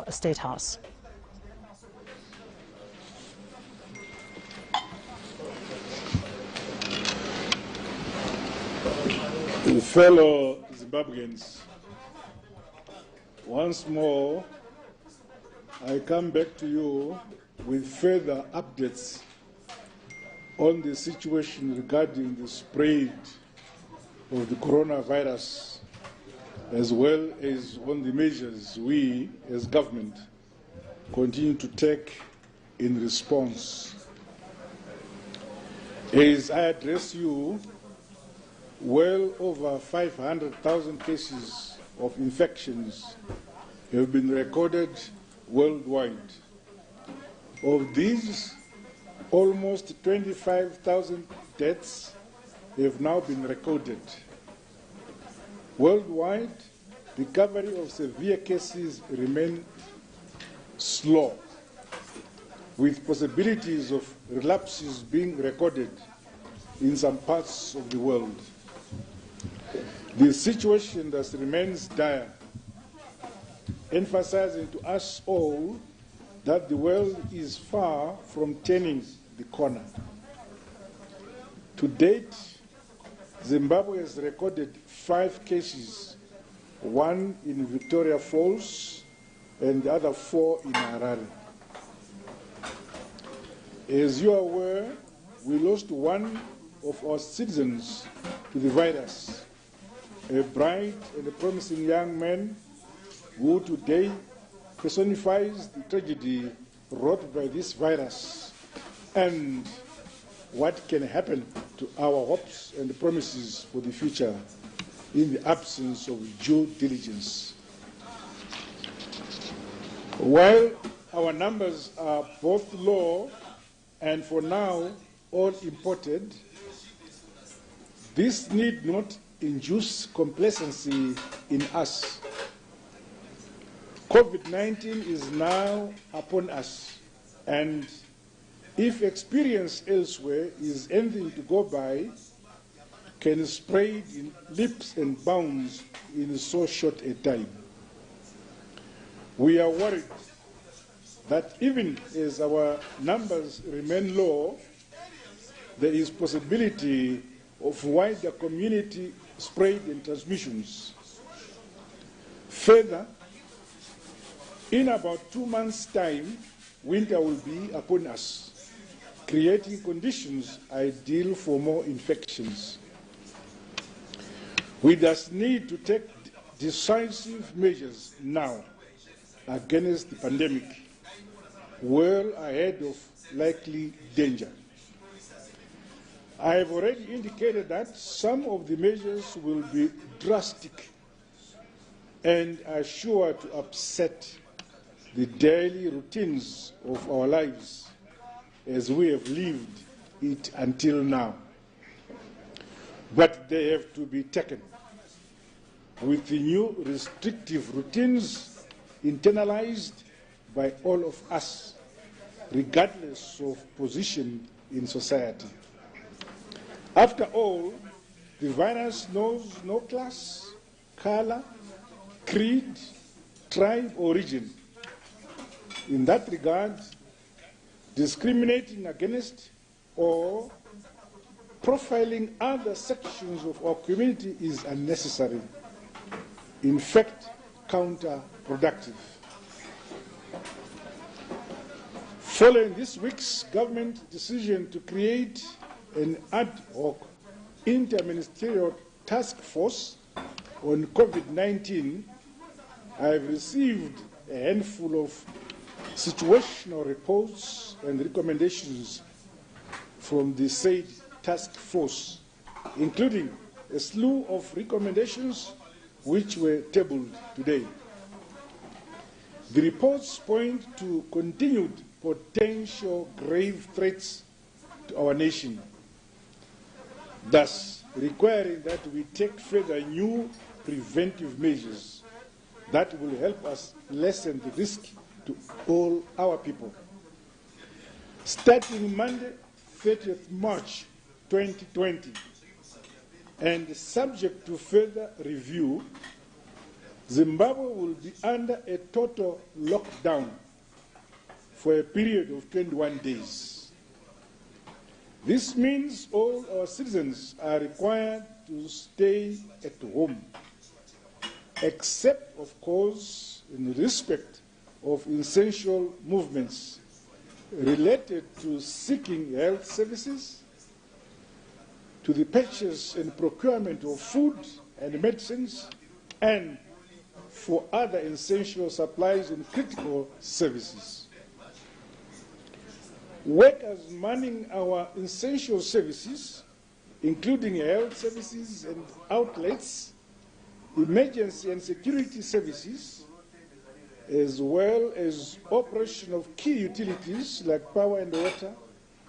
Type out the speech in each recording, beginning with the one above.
State House. Fellow Zimbabweans, once more I come back to you with further updates on the situation regarding the spread of the coronavirus, as well as on the measures we, as government, continue to take in response. As I address you, well over 500,000 cases of infections have been recorded worldwide. Of these, almost 25,000 deaths have now been recorded. Worldwide, recovery of severe cases remain slow, with possibilities of relapses being recorded in some parts of the world. The situation thus remains dire, emphasizing to us all that the world is far from turning the corner. To date, Zimbabwe has recorded 5 cases, 1 in Victoria Falls and the other 4 in Harare. As you are aware, we lost one of our citizens to the virus, a bright and a promising young man who today personifies the tragedy wrought by this virus and what can happen to our hopes and promises for the future in the absence of due diligence. While our numbers are both low and for now all imported, this need not induce complacency in us. COVID-19 is now upon us, and if experience elsewhere is anything to go by, can spread in leaps and bounds in so short a time. We are worried that even as our numbers remain low, there is possibility of wider community spread and transmissions. Further, in about 2 months' time, winter will be upon us, creating conditions ideal for more infections. We thus need to take decisive measures now against the pandemic, well ahead of likely danger. I have already indicated that some of the measures will be drastic and are sure to upset the daily routines of our lives as we have lived it until now. But they have to be taken with the new restrictive routines internalized by all of us, regardless of position in society. After all, the virus knows no class, color, creed, tribe, or region. In that regard, discriminating against or profiling other sections of our community is unnecessary, in fact, counterproductive. Following this week's government decision to create an ad hoc interministerial task force on COVID-19, I have received a handful of situational reports and recommendations from the said task force, including a slew of recommendations which were tabled today. The reports point to continued potential grave threats to our nation, thus requiring that we take further new preventive measures that will help us lessen the risk to all our people. Starting Monday, 30th March 2020, and subject to further review, Zimbabwe will be under a total lockdown for a period of 21 days. This means all our citizens are required to stay at home, except, of course, in respect of essential movements related to seeking health services, to the purchase and procurement of food and medicines, and for other essential supplies and critical services. Workers manning our essential services, including health services and outlets, emergency and security services, as well as operation of key utilities like power and water,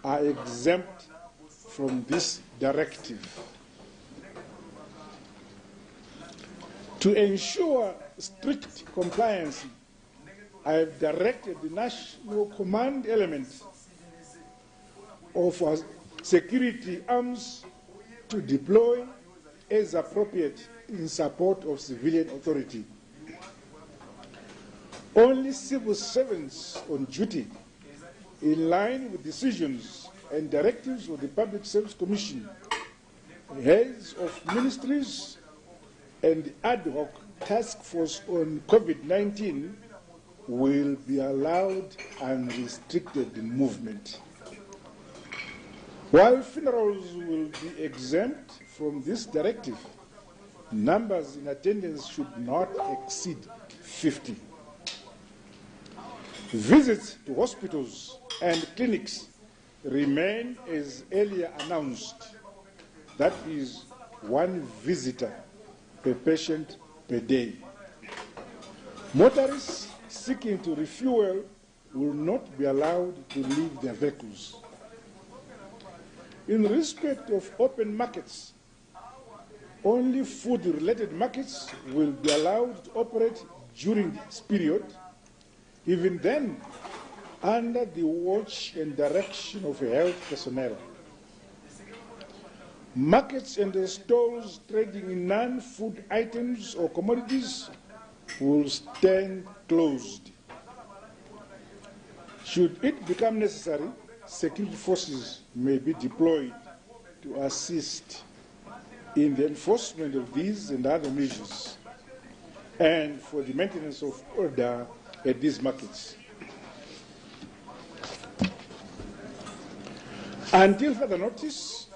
are exempt from this directive. To ensure strict compliance, I have directed the national command element of our security arms to deploy as appropriate in support of civilian authority. Only civil servants on duty, in line with decisions and directives of the Public Service Commission, heads of ministries, and the ad hoc task force on COVID-19 will be allowed unrestricted movement. While funerals will be exempt from this directive, numbers in attendance should not exceed 50. Visits to hospitals and clinics remain as earlier announced. That is one visitor per patient per day. Motorists seeking to refuel will not be allowed to leave their vehicles. In respect of open markets, only food-related markets will be allowed to operate during this period, even then under the watch and direction of health personnel. Markets and stalls trading in non-food items or commodities will stand closed. Should it become necessary, security forces may be deployed to assist in the enforcement of these and other measures and for the maintenance of order at these markets. Until further notice,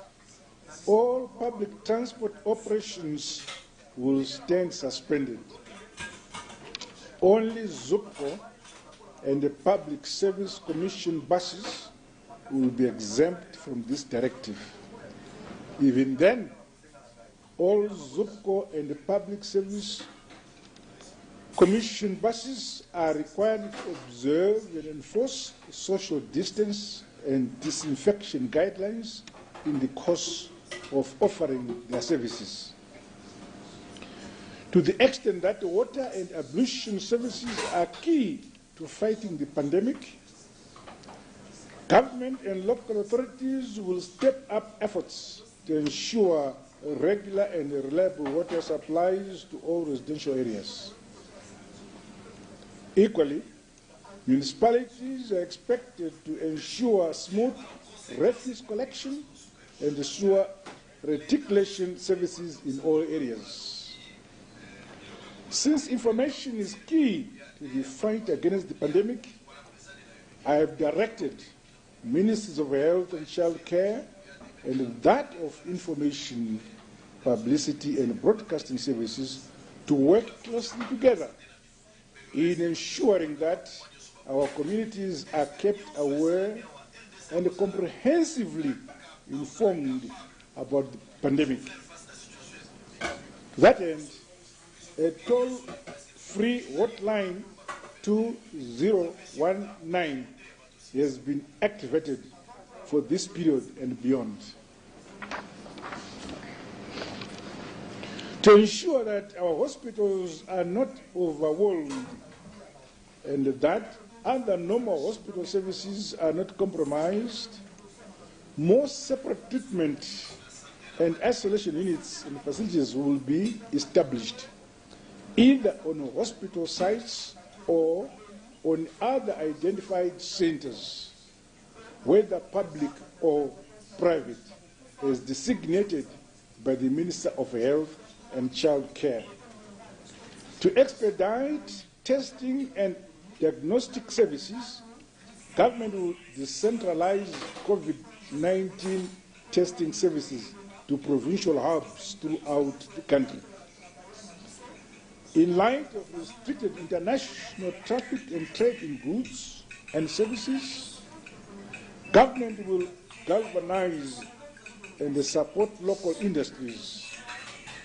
all public transport operations will stand suspended. Only ZUPCO and the Public Service Commission buses will be exempt from this directive. Even then, all ZUPCO and the Public Service Commission buses are required to observe and enforce social distance and disinfection guidelines in the course of offering their services. To the extent that water and ablution services are key to fighting the pandemic, government and local authorities will step up efforts to ensure regular and reliable water supplies to all residential areas. Equally, municipalities are expected to ensure smooth refuse collection and sewer reticulation services in all areas. Since information is key to the fight against the pandemic, I have directed Ministers of Health and Child Care and that of Information, Publicity and Broadcasting Services to work closely together in ensuring that our communities are kept aware and comprehensively informed about the pandemic. To that end, a toll-free hotline 2019 has been activated for this period and beyond. To ensure that our hospitals are not overwhelmed and that other normal hospital services are not compromised, more separate treatment and isolation units and facilities will be established either on hospital sites or on other identified centers, whether public or private, as designated by the Minister of Health and Child Care. To expedite testing and diagnostic services, government will decentralize COVID-19 testing services to provincial hubs throughout the country. In light of restricted international traffic and trade in goods and services, government will galvanize and support local industries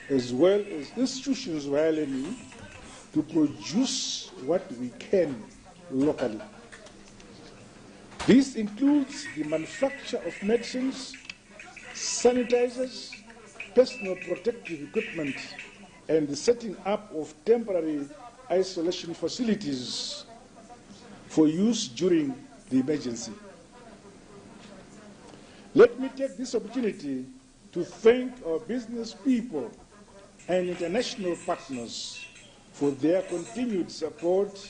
as well as institutions of higher learning to produce what we can locally. This includes the manufacture of medicines, sanitizers, personal protective equipment, and the setting up of temporary isolation facilities for use during the emergency. Let me take this opportunity to thank our business people and international partners for their continued support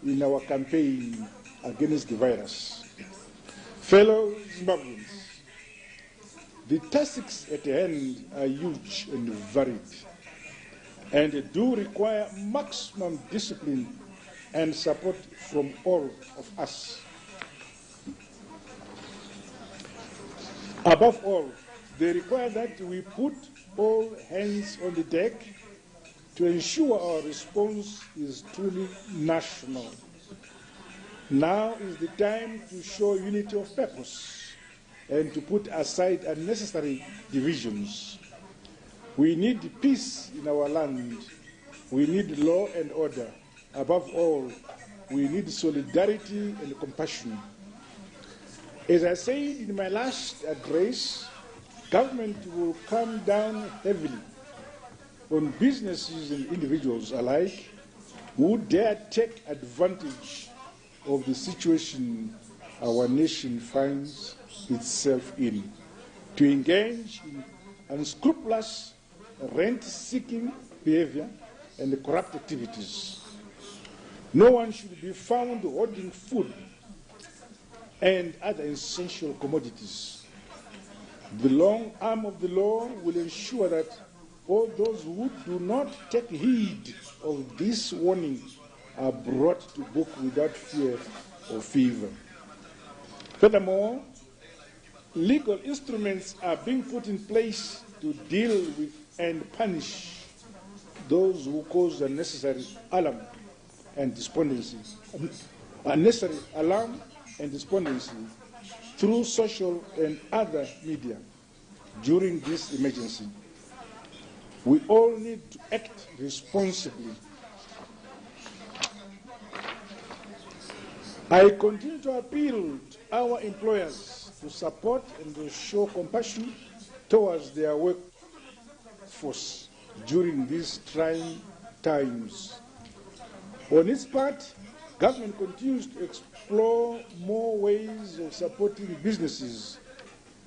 in our campaign against the virus. Fellow Zimbabweans, the tasks at hand are huge and varied, and do require maximum discipline and support from all of us. Above all, they require that we put all hands on the deck to ensure our response is truly national. Now is the time to show unity of purpose and to put aside unnecessary divisions. We need peace in our land. We need law and order. Above all, we need solidarity and compassion. As I said in my last address, government will come down heavily on businesses and individuals alike who dare take advantage of the situation our nation finds itself in, to engage in unscrupulous rent-seeking behavior and corrupt activities. No one should be found hoarding food and other essential commodities. The long arm of the law will ensure that all those who do not take heed of this warning are brought to book without fear or favor. Furthermore, legal instruments are being put in place to deal with and punish those who cause unnecessary alarm and despondency, through social and other media during this emergency. We all need to act responsibly. I continue to appeal to our employers to support and to show compassion towards their workforce during these trying times. On its part, government continues to explore more ways of supporting businesses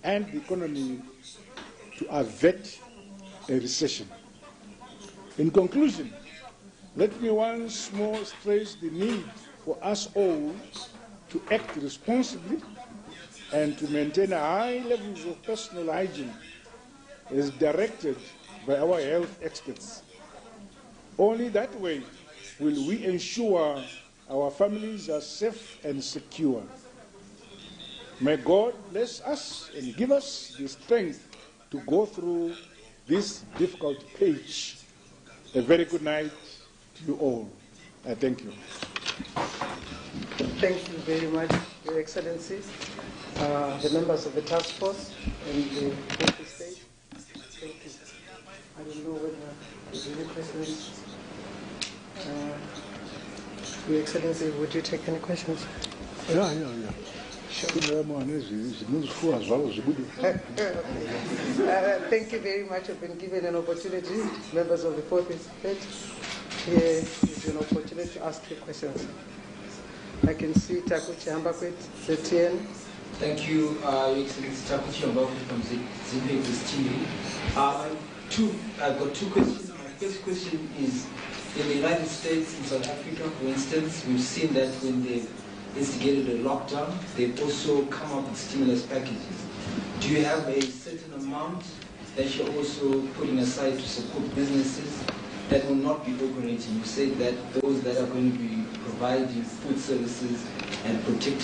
and the economy to avert a recession. In conclusion, let me once more stress the need for us all to act responsibly and to maintain high levels of personal hygiene as directed by our health experts. Only that way will we ensure our families are safe and secure. May God bless us and give us the strength to go through this difficult page. A very good night to you all. I thank you. Thank you very much, Your Excellency, the members of the task force and the office state. Thank you. I don't know whether there's any questions. Your Excellency, would you take any questions? Yeah. Sure. Thank you very much. I've been given an opportunity, members of the fourth state. Here is an opportunity to ask you questions. I can see Takuchi Ambakwet, ZTN. Thank you, Your Excellency. Takuchi Ambakwet from ZTN. I've got two questions. My first question is In the United States, in South Africa, for instance, we've seen that when they've instigated a lockdown, they've also come up with stimulus packages. Do you have a certain amount that you're also putting aside to support businesses that will not be operating? You said that those that are going to be providing food services and protective